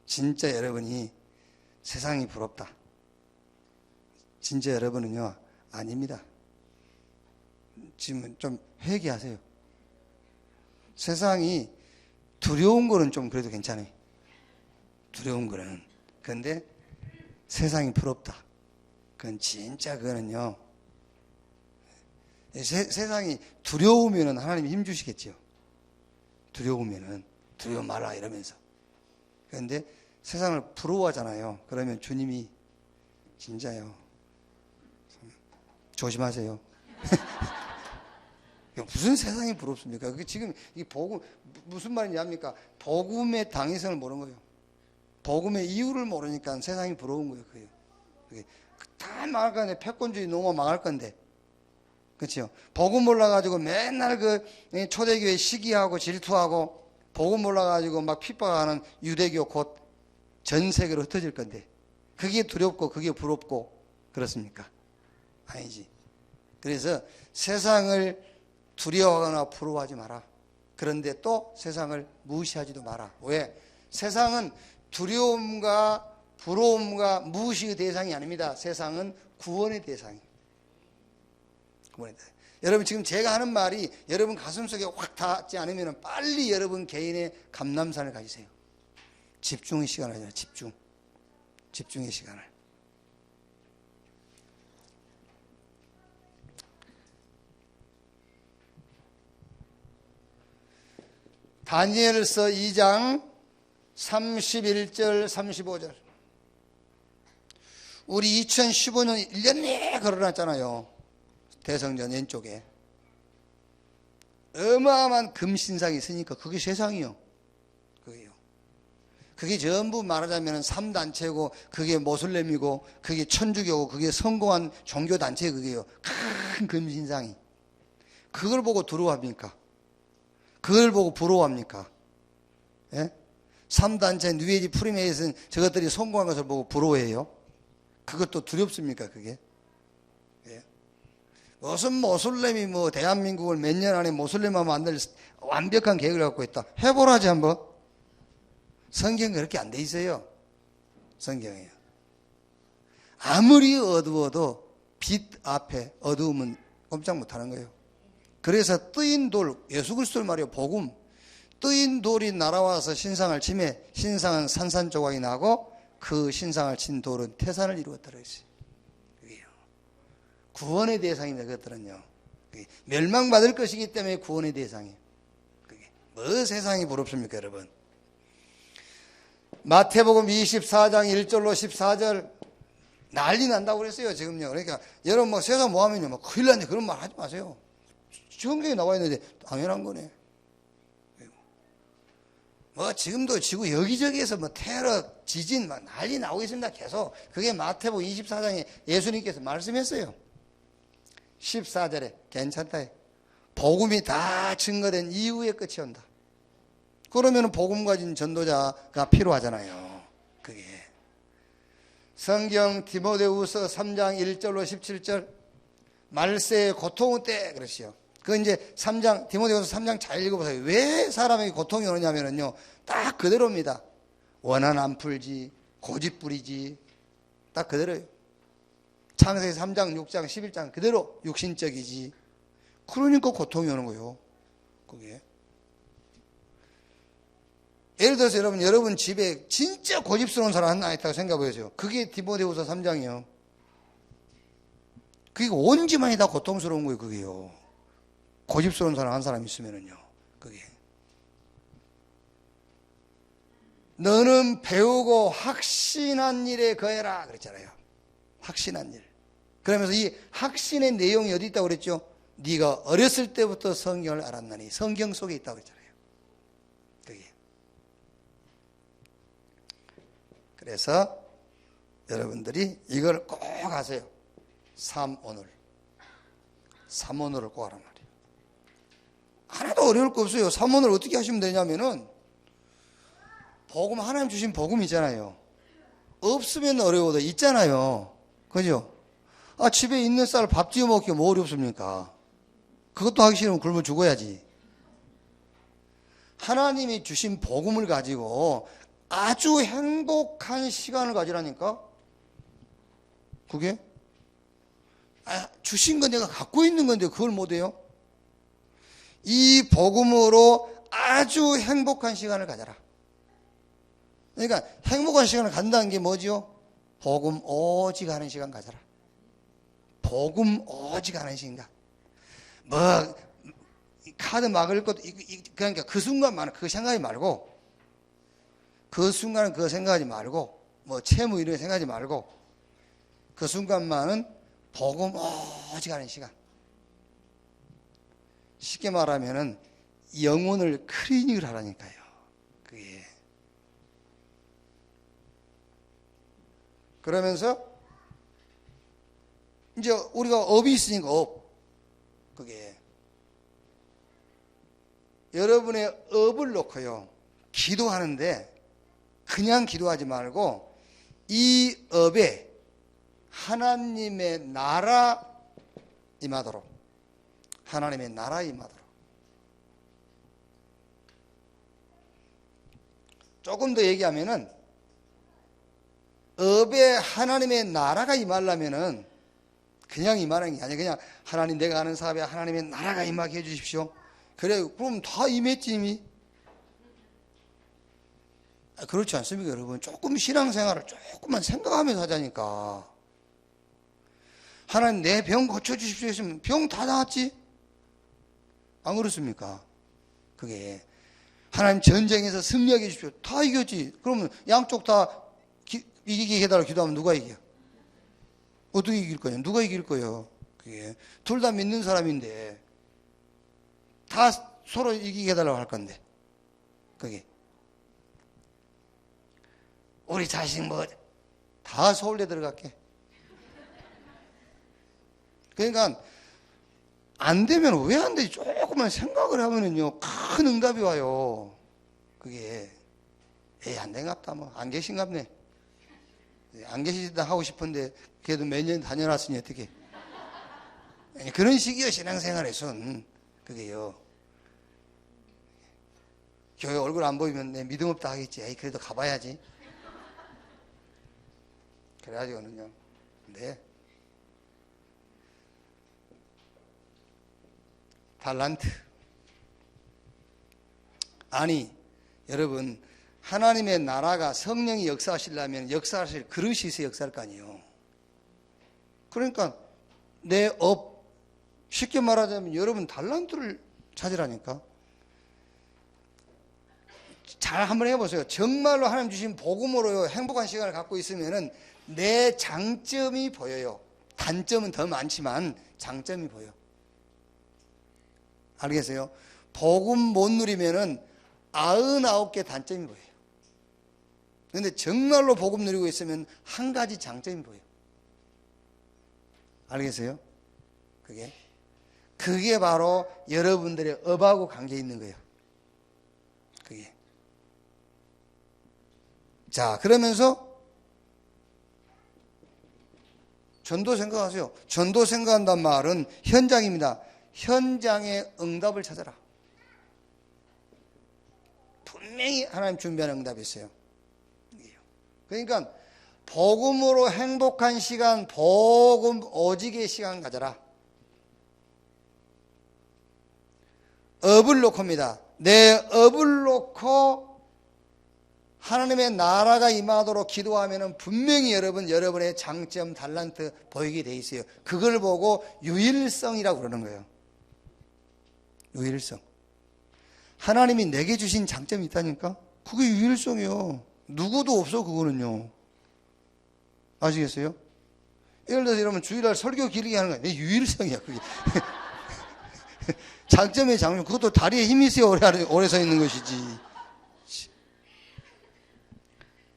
진짜 여러분이 세상이 부럽다. 진짜 여러분은요, 아닙니다. 지금 좀 회개하세요. 세상이 두려운 거는 좀 그래도 괜찮아요. 두려운 거는. 그런데 세상이 부럽다. 그건 진짜 그거는요. 세상이 두려우면은 하나님이 힘 주시겠죠. 두려우면은 두려워 마라 이러면서. 그런데 세상을 부러워하잖아요. 그러면 주님이 진짜요. 조심하세요. 무슨 세상이 부럽습니까? 그게 지금 이 복음 무슨 말이냐합니까? 복음의 당위성을 모르는 거예요. 복음의 이유를 모르니까 세상이 부러운 거예요. 그게 다 망할 건데 패권주의 너무 망할 건데, 그렇죠? 복음 몰라가지고 맨날 그 초대교회 시기하고 질투하고 복음 몰라가지고 막 핍박하는 유대교 곧 전 세계로 흩어질 건데 그게 두렵고 그게 부럽고 그렇습니까? 아니지. 그래서 세상을 두려워하거나 부러워하지 마라. 그런데 또 세상을 무시하지도 마라. 왜? 세상은 두려움과 부러움과 무시의 대상이 아닙니다. 세상은 구원의 대상이에요. 구원의 대상. 여러분 지금 제가 하는 말이 여러분 가슴속에 확 닿지 않으면 빨리 여러분 개인의 감람산을 가지세요. 집중의 시간을 하잖아요. 집중의 시간을. 다니엘서 2장 31절 35절. 우리 2015년 1년 내내 걸어놨잖아요. 대성전 왼쪽에. 어마어마한 금신상이 있으니까 그게 세상이요. 그게요. 그게 전부 말하자면 3단체고 그게 모슬렘이고 그게 천주교고 그게 성공한 종교단체 그게요. 큰 금신상이. 그걸 보고 두려워합니까? 그걸 보고 부러워합니까? 예? 3단체 뉴에이지 프리메이슨 저것들이 성공한 것을 보고 부러워해요? 그것도 두렵습니까? 그게? 예? 무슨 모슬렘이 뭐 대한민국을 몇 년 안에 모슬렘화 만들 완벽한 계획을 갖고 있다. 해보라지 한번. 성경은 그렇게 안 돼 있어요. 성경이에요. 아무리 어두워도 빛 앞에 어두움은 꼼짝 못하는 거예요. 그래서 뜨인 돌, 예수 그리스도를 말이에요. 복음. 뜨인 돌이 날아와서 신상을 치매 신상은 산산조각이 나고 그 신상을 친 돌은 태산을 이루었다고 했어요. 그게요. 구원의 대상입니다. 그것들은요. 그게 멸망받을 것이기 때문에 구원의 대상이에요. 그게 뭐 세상이 부럽습니까, 여러분? 마태복음 24장 1절로 14절 난리 난다고 그랬어요. 지금요. 그러니까 여러분 뭐 세상 뭐 하면요, 뭐 큰일 났네 그런 말 하지 마세요. 성경에 나와 있는데 당연한 거네. 뭐 지금도 지구 여기저기에서 뭐 테러, 지진 막 난리 나오고 있습니다. 계속. 그게 마태복음 24장에 예수님께서 말씀했어요. 14절에 괜찮다. 복음이 다 증거된 이후에 끝이 온다. 그러면 복음 가진 전도자가 필요하잖아요. 그게. 성경 디모데후서 3장 1절로 17절 말세의 고통의 때 그러시요. 그 이제 3장 디모데후서 3장 잘 읽어보세요. 왜 사람에게 고통이 오느냐면요, 딱 그대로입니다. 원한 안 풀지, 고집부리지. 딱 그대로예요. 창세기 3장, 6장, 11장 그대로 육신적이지. 그러니까 고통이 오는 거예요. 그게. 예를 들어서 여러분 집에 진짜 고집스러운 사람 하나 있다고 생각해 보세요. 그게 디모데후서 3장이요. 그게 온 집안이 다 고통스러운 거예요. 그게요. 고집스러운 사람 한 사람 있으면은요. 그게. 너는 배우고 확신한 일에 거해라 그랬잖아요. 확신한 일. 그러면서 이 확신의 내용이 어디 있다고 그랬죠? 네가 어렸을 때부터 성경을 알았나니. 성경 속에 있다고 그랬잖아요. 그게. 그래서 여러분들이 이걸 꼭 하세요. 삼오늘. 삼오늘을 꼭 하란 말이에요. 하나도 어려울 거 없어요. 삼오늘 어떻게 하시면 되냐면은 복음, 하나님 주신 복음 있잖아요. 없으면 어려워도 있잖아요. 그죠? 아, 집에 있는 쌀 밥 지어 먹기 뭐 어렵습니까? 그것도 하기 싫으면 굶어 죽어야지. 하나님이 주신 복음을 가지고 아주 행복한 시간을 가지라니까? 그게? 아, 주신 건 내가 갖고 있는 건데 그걸 못해요? 이 복음으로 아주 행복한 시간을 가져라. 그러니까 행복한 시간을 간다는 게 뭐죠? 복음 오직 하는 시간 가져라. 복음 오직 하는 시간. 뭐 카드 막을 것도 그러니까 그 순간만 그 생각하지 말고, 그 순간은 그거 생각하지 말고, 뭐 채무 이런 거 생각하지 말고, 그 순간만은 복음 오직 하는 시간. 쉽게 말하면은 영혼을 클리닉을 하라니까요. 그게. 그러면서 이제 우리가 업이 있으니까 업. 그게. 여러분의 업을 놓고요. 기도하는데 그냥 기도하지 말고 이 업에 하나님의 나라 임하도록. 하나님의 나라 임하도록. 조금 더 얘기하면은 업에 하나님의 나라가 임하려면은 그냥 임하는 게 아니라 그냥 하나님 내가 하는 사업에 하나님의 나라가 임하게 해주십시오. 그래 그럼 다 임했지 이미. 그렇지 않습니까 여러분? 조금 신앙생활을 조금만 생각하면서 하자니까. 하나님 내 병 고쳐주십시오 했으면 병 다 나았지? 안 그렇습니까? 그게 하나님 전쟁에서 승리하게 해주십시오. 다 이겼지. 그러면 양쪽 다 이기게 해달라고 기도하면 누가 이겨? 어떻게 이길 거예요? 누가 이길 거예요? 그게 둘 다 믿는 사람인데 다 서로 이기게 해달라고 할 건데 그게 우리 자식 뭐 다 서울대 들어갈게. 그러니까 안 되면 왜 안 되지? 조금만 생각을 하면은요 큰 응답이 와요. 그게 안 된갑다 뭐 안 계신갑네. 안 계시다 하고 싶은데 그래도 몇 년 다녀놨으니 어떻게 그런 식이요 신앙생활에선. 그게요 교회 얼굴 안 보이면 내 믿음 없다 하겠지. 에이 그래도 가봐야지. 그래가지고는요 네 달란트. 아니 여러분 하나님의 나라가 성령이 역사하시려면 역사하실 그릇이 있어야 역사할 거 아니에요. 그러니까 내 업 쉽게 말하자면 여러분 달란트를 찾으라니까. 잘 한번 해보세요. 정말로 하나님 주신 복음으로 행복한 시간을 갖고 있으면은 내 장점이 보여요. 단점은 더 많지만 장점이 보여. 알겠어요? 복음 못 누리면은 99개 단점이 보여요. 그런데 정말로 복음 누리고 있으면 한 가지 장점이 보여요. 알겠어요? 그게 바로 여러분들의 업하고 관계 있는 거예요. 그게. 자, 그러면서 전도 생각하세요. 전도 생각한단 말은 현장입니다. 현장의 응답을 찾아라. 분명히 하나님 준비하는 응답이 있어요. 그러니까 복음으로 행복한 시간, 복음 오직의 시간 가져라. 업을 놓고입니다. 내 업을 놓고 하나님의 나라가 임하도록 기도하면 분명히 여러분의 장점, 달란트 보이게 돼 있어요. 그걸 보고 유일성이라고 그러는 거예요. 유일성. 하나님이 내게 주신 장점이 있다니까? 그게 유일성이요. 누구도 없어, 그거는요. 아시겠어요? 예를 들어서 여러분 주일날 설교 길게 하는 거야. 유일성이야, 그게. 장점의 장점. 그것도 다리에 힘이 있어야 오래 서 있는 것이지.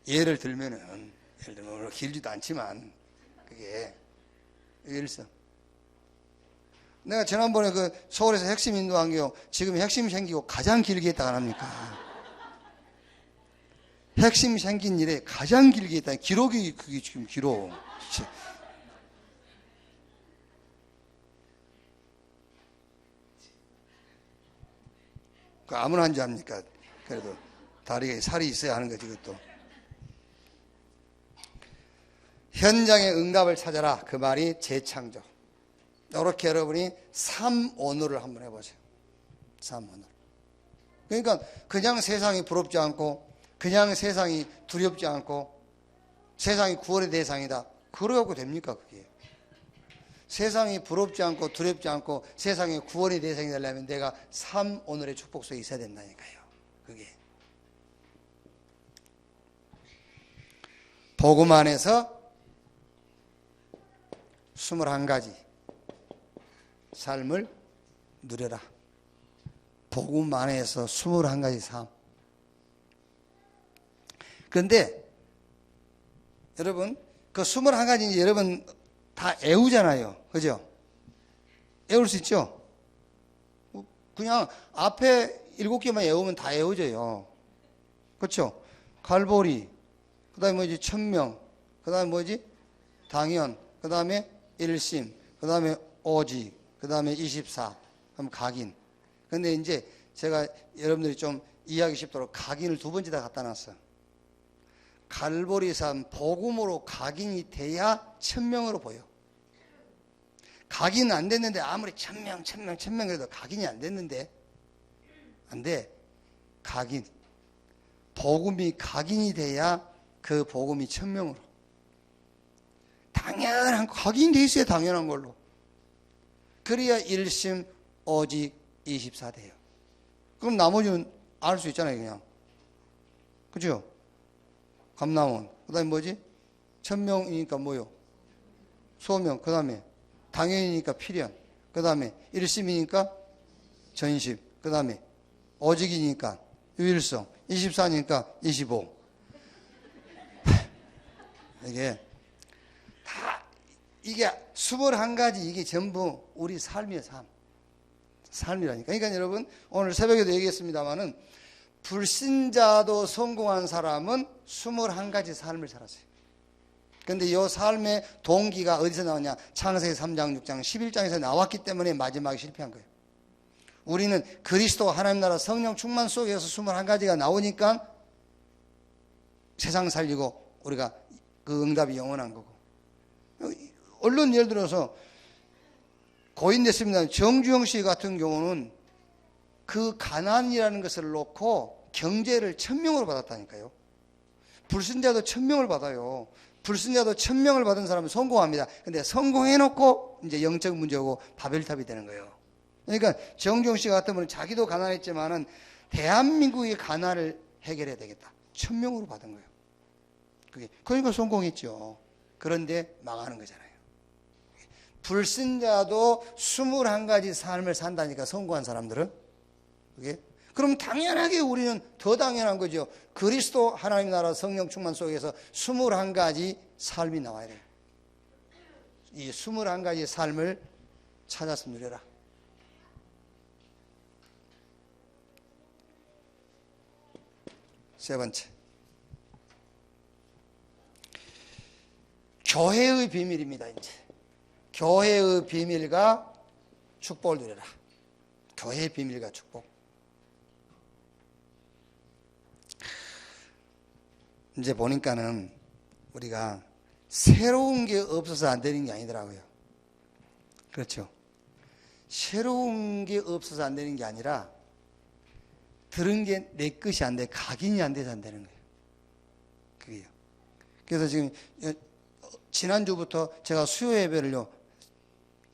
예를 들면 길지도 않지만, 그게 유일성. 내가 지난번에 그 서울에서 핵심 인도한 게 지금 핵심 생기고 가장 길게 했다 안 합니까? 핵심 생긴 일에 가장 길게 했다. 기록이 그게 지금 길어. 그 아무나 한지 합니까? 그래도 다리에 살이 있어야 하는 거지, 그것도. 현장의 응답을 찾아라. 그 말이 재창조. 이렇게 여러분이 3언어를 한번 해보세요. 3언어. 그러니까 그냥 세상이 부럽지 않고, 그냥 세상이 두렵지 않고, 세상이 구원의 대상이다. 그러고 됩니까, 그게? 세상이 부럽지 않고 두렵지 않고 세상의 구원의 대상이 되려면 내가 3언어의 축복 속에 있어야 된다니까요. 그게 복음 안에서 21가지 삶을 누려라. 복음 안에서 21가지 삶. 그런데 여러분 그 21가지 여러분 다 애우잖아요. 그죠? 애울 수 있죠? 그냥 앞에 7개만 애우면 다 애워져요. 그렇죠? 갈보리, 그 다음에 뭐지? 천명, 그 다음에 뭐지? 당연, 그 다음에 일심, 그 다음에 오직, 그 다음에 24, 그럼 각인. 근데 이제 제가 여러분들이 좀 이해하기 쉽도록 각인을 2번째 다 갖다 놨어요. 갈보리산 복음으로 각인이 돼야 천명으로 보여. 각인은 안 됐는데 아무리 천명 그래도 각인이 안 됐는데 안 돼. 각인. 복음이 각인이 돼야 그 복음이 천명으로. 당연한 각인돼 있어야 당연한 걸로. 그래야 일심 오직 24 돼요. 그럼 나머지는 알 수 있잖아요, 그냥. 그죠? 감남원. 그 다음에 뭐지? 천명이니까 뭐요? 소명. 그 다음에 당연이니까 필연. 그 다음에 일심이니까 전심. 그 다음에 오직이니까 유일성. 24니까 25. 이게 다 이게 21가지 이게 전부 우리 삶이에요. 삶이라니까. 그러니까 여러분 오늘 새벽에도 얘기했습니다마는 불신자도 성공한 사람은 21가지 삶을 살았어요. 그런데 이 삶의 동기가 어디서 나오냐? 창세기 3장, 6장, 11장에서 나왔기 때문에 마지막에 실패한 거예요. 우리는 그리스도 하나님 나라 성령 충만 속에서 21가지가 나오니까 세상 살리고 우리가 그 응답이 영원한 거고. 얼른 예를 들어서 고인 됐습니다. 정주영 씨 같은 경우는 그 가난이라는 것을 놓고 경제를 1000명으로 받았다니까요. 불신자도 1000명을 받아요. 불신자도 1000명을 받은 사람은 성공합니다. 근데 성공해놓고 이제 영적 문제고 바벨탑이 되는 거예요. 그러니까 정종 씨 같은 분은 자기도 가난했지만은 대한민국의 가난을 해결해야 되겠다. 1000명으로 받은 거예요. 그러니까 성공했죠. 그런데 망하는 거잖아요. 불신자도 21가지 삶을 산다니까 성공한 사람들은. 그게 그럼 당연하게 우리는 더 당연한 거죠. 그리스도 하나님 나라 성령 충만 속에서 21가지 삶이 나와야 돼요. 이 21가지 삶을 찾아서 누려라. 세 번째. 교회의 비밀입니다, 이제. 교회의 비밀과 축복을 누려라. 교회의 비밀과 축복. 이제 보니까는 우리가 새로운 게 없어서 안 되는 게 아니더라고요. 그렇죠. 새로운 게 없어서 안 되는 게 아니라 들은 게 내 것이 안 돼. 각인이 안 돼서 안 되는 거예요. 그게요. 그래서 지금 지난주부터 제가 수요 예배를요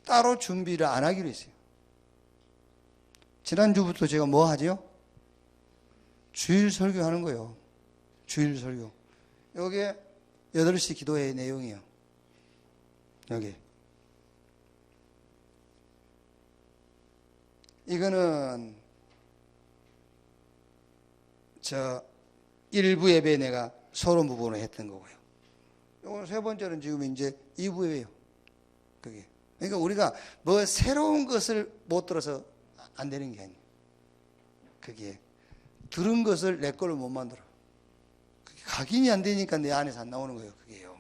따로 준비를 안 하기로 했어요. 지난주부터 제가 뭐 하죠? 주일 설교하는 거예요. 주일 설교. 요게 8시 기도회의 내용이에요. 여기. 이거는 일부 예배 내가 서론 부분을 했던 거고요. 요건 세 번째는 지금 이제 2부 예배예요. 그게. 그러니까 우리가 뭐 새로운 것을 못 들어서 안 되는 게 아니에요. 그게. 들은 것을 내 걸로 못 만들어. 그게 각인이 안 되니까 내 안에서 안 나오는 거예요. 그게요.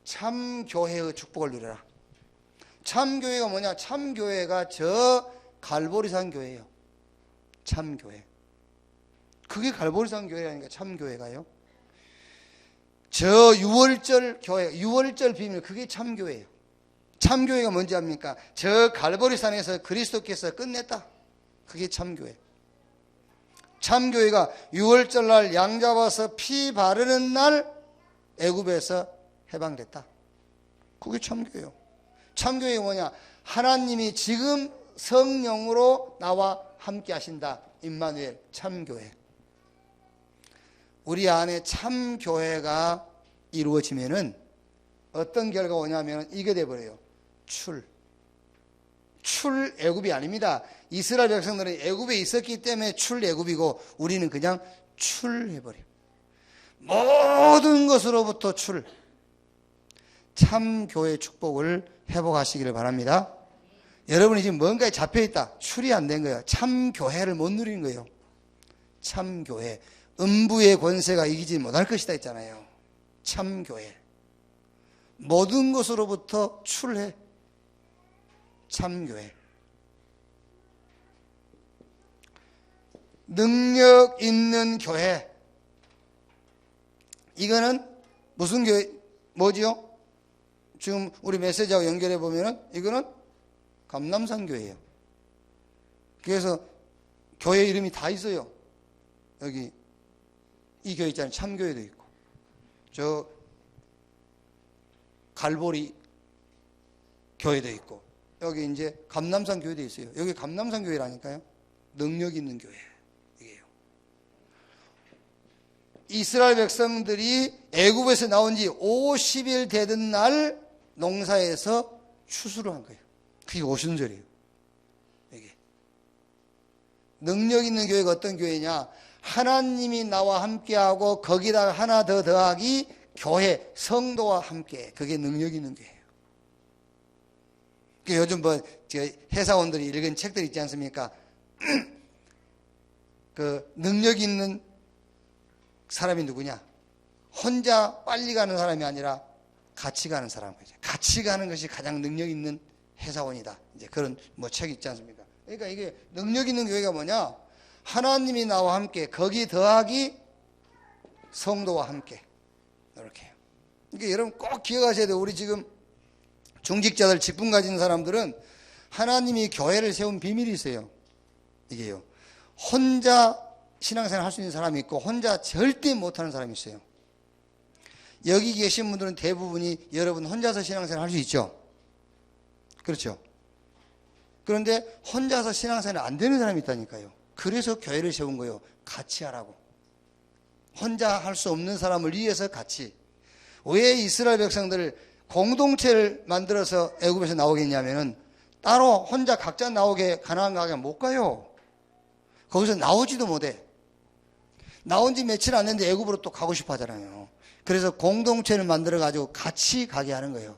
참 교회의 축복을 누려라. 참 교회가 뭐냐? 참 교회가 저 갈보리산 교회예요. 참 교회. 그게 갈보리산 교회라니까 참 교회가요. 저 유월절 교회, 유월절 비밀, 그게 참 교회예요. 참 교회가 뭔지 압니까? 저 갈보리산에서 그리스도께서 끝냈다. 그게 참 교회. 참 교회가 유월절 날 양 잡아서 피 바르는 날 애굽에서 해방됐다. 그게 참교회예요. 참교회가 뭐냐? 하나님이 지금 성령으로 나와 함께 하신다. 임마누엘 참교회. 우리 안에 참교회가 이루어지면은 어떤 결과가 오냐면 이게 돼버려요. 출애굽이 아닙니다. 이스라엘 백성들은 애굽에 있었기 때문에 출애굽이고 우리는 그냥 출해버려요. 모든 것으로부터 출. 참교회 축복을 회복하시기를 바랍니다. 여러분이 지금 뭔가에 잡혀있다. 출이 안 된 거예요. 참교회를 못 누리는 거예요. 참교회. 음부의 권세가 이기지 못할 것이다 했잖아요. 참교회. 모든 것으로부터 출해. 참교회. 능력 있는 교회. 이거는 무슨 교회, 뭐지요? 지금 우리 메시지하고 연결해 보면은 이거는 감남산 교회예요. 그래서 교회 이름이 다 있어요. 여기 이 교회 있잖아요. 참교회도 있고 저 갈보리 교회도 있고 여기 이제 감남산 교회도 있어요. 여기 감남산 교회라니까요. 능력 있는 교회. 이게요. 이스라엘 백성들이 애굽에서 나온 지 50일 되던 날 농사에서 추수를 한 거예요. 그게 오순절이에요. 이게. 능력 있는 교회가 어떤 교회냐? 하나님이 나와 함께하고 거기다가 하나 더 더하기 교회, 성도와 함께. 그게 능력 있는 교회예요. 요즘 회사원들이 읽은 책들 있지 않습니까? 그 능력 있는 사람이 누구냐? 혼자 빨리 가는 사람이 아니라 같이 가는 사람이죠. 같이 가는 것이 가장 능력 있는 회사원이다. 이제 그런 책 있지 않습니까? 그러니까 이게 능력 있는 교회가 뭐냐? 하나님이 나와 함께 거기 더하기 성도와 함께 이렇게 해요. 그러니까 여러분 꼭 기억하셔야 돼요. 우리 지금 중직자들 직분 가진 사람들은 하나님이 교회를 세운 비밀이 있어요. 이게요. 혼자 신앙생활 할 수 있는 사람이 있고 혼자 절대 못하는 사람이 있어요. 여기 계신 분들은 대부분이 여러분 혼자서 신앙생활 할 수 있죠. 그렇죠. 그런데 혼자서 신앙생활 안 되는 사람이 있다니까요. 그래서 교회를 세운 거예요. 같이 하라고. 혼자 할 수 없는 사람을 위해서 같이. 왜 이스라엘 백성들을 공동체를 만들어서 애굽에서 나오겠냐면은 따로 혼자 각자 나오게 가나안 가게 못 가요. 거기서 나오지도 못해. 나온 지 며칠 안 됐는데 애굽으로 또 가고 싶어 하잖아요. 그래서 공동체를 만들어 가지고 같이 가게 하는 거예요.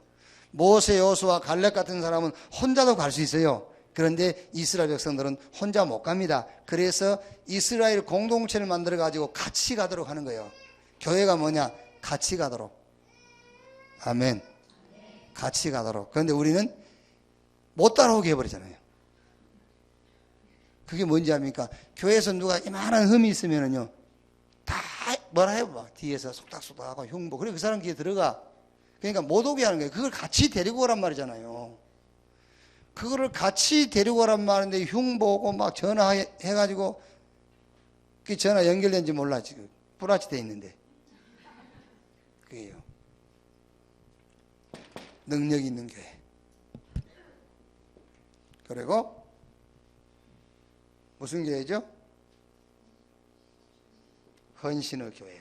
모세, 여호수아, 갈렙 같은 사람은 혼자도 갈 수 있어요. 그런데 이스라엘 백성들은 혼자 못 갑니다. 그래서 이스라엘 공동체를 만들어 가지고 같이 가도록 하는 거예요. 교회가 뭐냐? 같이 가도록. 아멘. 같이 가도록. 그런데 우리는 못 따라오게 해버리잖아요. 그게 뭔지 압니까? 교회에서 누가 이만한 흠이 있으면은요, 다 뭐라 해요? 막 뒤에서 속닥속닥하고 흉보. 그래 그 사람 귀에 들어가. 그러니까 못 오게 하는 거예요. 그걸 같이 데리고 오란 말이잖아요. 그거를 같이 데리고 오란 말인데 흉보고 막 전화해가지고 그 전화 연결된지 몰라 지금 뿌라치 돼 있는데 그게요. 능력 있는 교회. 그리고 무슨 교회죠? 헌신의 교회.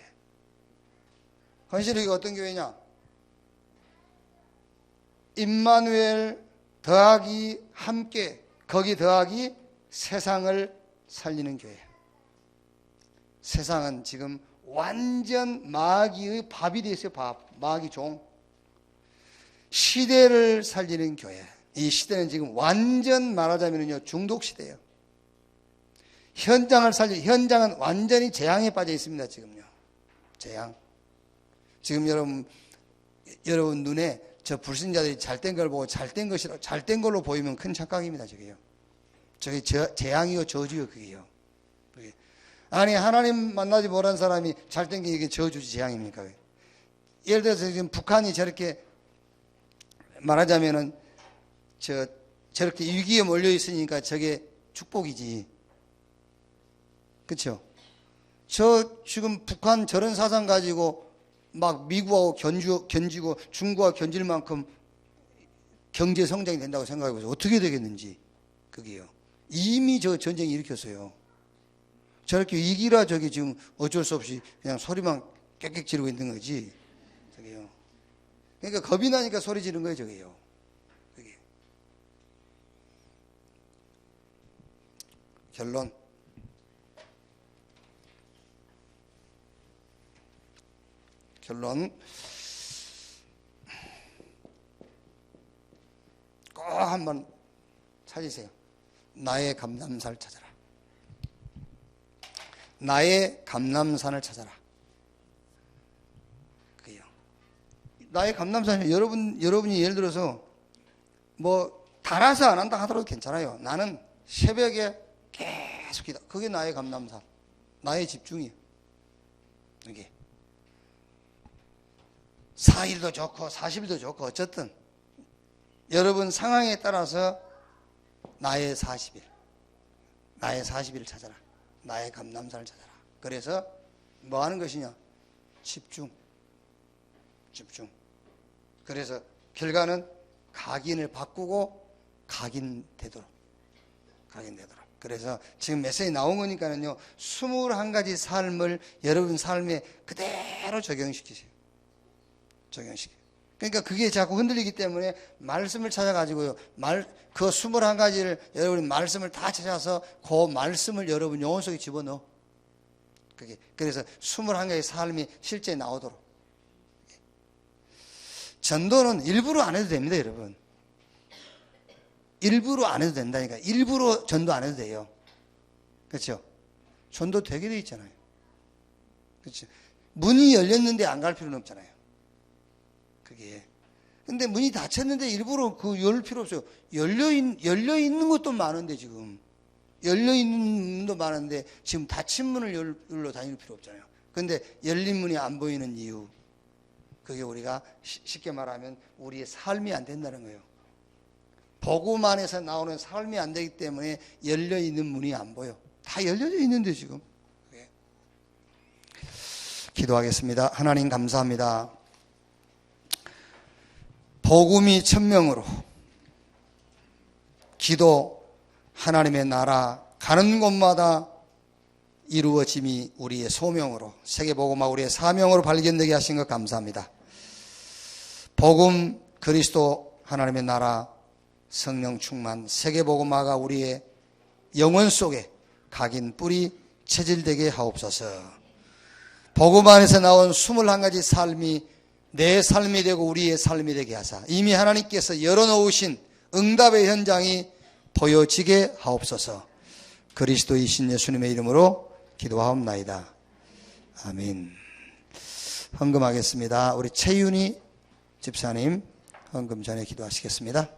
헌신의 교회가 어떤 교회냐? 임마누엘 더하기 함께, 거기 더하기 세상을 살리는 교회. 세상은 지금 완전 마귀의 밥이 되어 있어요. 밥, 마귀 종. 시대를 살리는 교회. 이 시대는 지금 완전 말하자면요, 중독 시대예요. 현장은 완전히 재앙에 빠져 있습니다. 지금요, 재앙. 지금 여러분 눈에 저 불신자들이 잘된 걸 보고 잘된 것이라 잘된 걸로 보이면 큰 착각입니다. 저게요. 저게 재앙이요, 저주요, 그게요. 그게. 아니 하나님 만나지 못한 사람이 잘된 게 이게 저주지 재앙입니까? 예를 들어서 지금 북한이 저렇게 말하자면은 저렇게 위기에 몰려 있으니까 저게 축복이지. 그렇죠? 저 지금 북한 저런 사상 가지고 막 미국하고 견지고 중국하고 견질 만큼 경제 성장이 된다고 생각해 보세요. 어떻게 되겠는지. 그게요. 이미 저 전쟁이 일으켰어요. 저렇게 위기라 저기 지금 어쩔 수 없이 그냥 소리만 꽥꽥 지르고 있는 거지. 저게요. 그러니까 겁이 나니까 소리 지르는 거예요, 저게요. 그게. 결론. 꼭 한번 찾으세요. 나의 감람산을 찾아라. 나의 감람산을 찾아라. 그게요. 나의 감람산이 여러분이 예를 들어서 뭐 달아서 안 한다 하더라도 괜찮아요. 나는 새벽에 계속 기도. 그게 나의 감람산. 나의 집중이에요. 이게. 4일도 좋고 40일도 좋고 어쨌든 여러분 상황에 따라서 나의 40일, 나의 40일을 찾아라. 나의 감람산을 찾아라. 그래서 뭐 하는 것이냐? 집중. 그래서 결과는 각인을 바꾸고 각인되도록. 그래서 지금 메시지 나온 거니까는요, 21가지 삶을 여러분 삶에 그대로 적용시키세요. 그러니까 그게 자꾸 흔들리기 때문에 말씀을 찾아가지고요, 그 21가지를 여러분이 말씀을 다 찾아서 그 말씀을 여러분 영혼 속에 집어넣어. 그래서 21가지 삶이 실제 나오도록. 전도는 일부러 안 해도 됩니다, 여러분. 일부러 안 해도 된다니까. 일부러 전도 안 해도 돼요. 그렇죠? 전도 되게 돼 있잖아요. 그렇죠? 문이 열렸는데 안 갈 필요는 없잖아요. 그게. 근데 문이 닫혔는데 일부러 열 필요 없어요. 열려 있는 것도 많은데 지금. 열려 있는 문도 많은데 지금 닫힌 문을 열러 다닐 필요 없잖아요. 근데 열린 문이 안 보이는 이유. 그게 우리가 쉽게 말하면 우리의 삶이 안 된다는 거예요. 복음 안에서 나오는 삶이 안 되기 때문에 열려 있는 문이 안 보여. 다 열려져 있는데 지금. 기도하겠습니다. 하나님 감사합니다. 복음이 천명으로, 기도, 하나님의 나라 가는 곳마다 이루어짐이 우리의 소명으로, 세계복음화 우리의 사명으로 발견되게 하신 것 감사합니다. 복음, 그리스도, 하나님의 나라, 성령 충만, 세계복음화가 우리의 영혼 속에 각인 뿌리 체질되게 하옵소서. 복음 안에서 나온 21가지 삶이 내 삶이 되고 우리의 삶이 되게 하사 이미 하나님께서 열어놓으신 응답의 현장이 보여지게 하옵소서. 그리스도이신 예수님의 이름으로 기도하옵나이다. 아멘. 헌금하겠습니다. 우리 최윤희 집사님 헌금 전에 기도하시겠습니다.